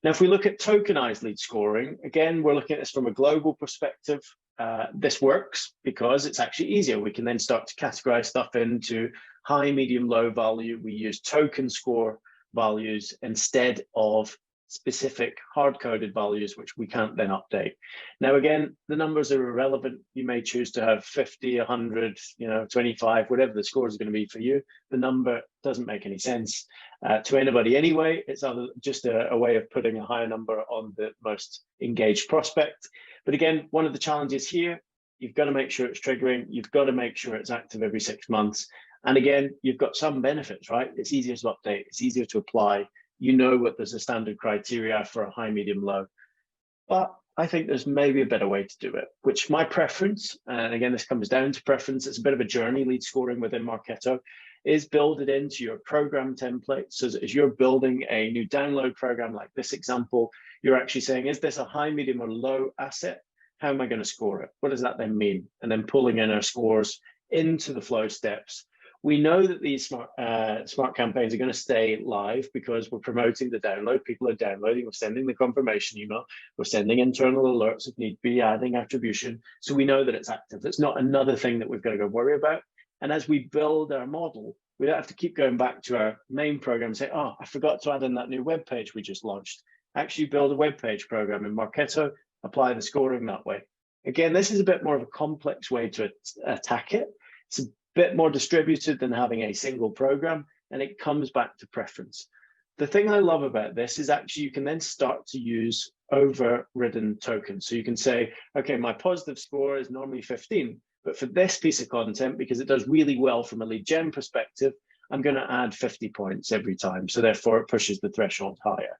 Now, if we look at tokenized lead scoring, again, we're looking at this from a global perspective. This works because it's actually easier. We can then start to categorize stuff into high, medium, low value. We use token score values instead of specific hard-coded values, which we can't then update. Now, again, the numbers are irrelevant. You may choose to have 50, 100, 25, whatever the score is going to be for you. The number doesn't make any sense to anybody anyway. It's just a way of putting a higher number on the most engaged prospect. But again, one of the challenges here, you've got to make sure it's triggering. You've got to make sure it's active every 6 months. And again, you've got some benefits, right? It's easier to update. It's easier to apply. You know what there's a standard criteria for a high, medium, low. But I think there's maybe a better way to do it, which my preference, and again, this comes down to preference, it's a bit of a journey lead scoring within Marketo, is build it into your program template. So as you're building a new download program like this example, you're actually saying, is this a high, medium, or low asset? How am I going to score it? What does that then mean? And then pulling in our scores into the flow steps. We know that these smart campaigns are going to stay live because we're promoting the download. People are downloading. We're sending the confirmation email. We're sending internal alerts if need be, adding attribution. So we know that it's active. It's not another thing that we've got to go worry about. And as we build our model, we don't have to keep going back to our main program and say, oh, I forgot to add in that new web page we just launched. Actually build a web page program in Marketo, apply the scoring that way. Again, this is a bit more of a complex way to attack it. It's a bit more distributed than having a single program, and it comes back to preference. The thing I love about this is actually you can then start to use overridden tokens. So you can say, okay, my positive score is normally 15, but for this piece of content, because it does really well from a lead gen perspective, I'm going to add 50 points every time. So therefore it pushes the threshold higher.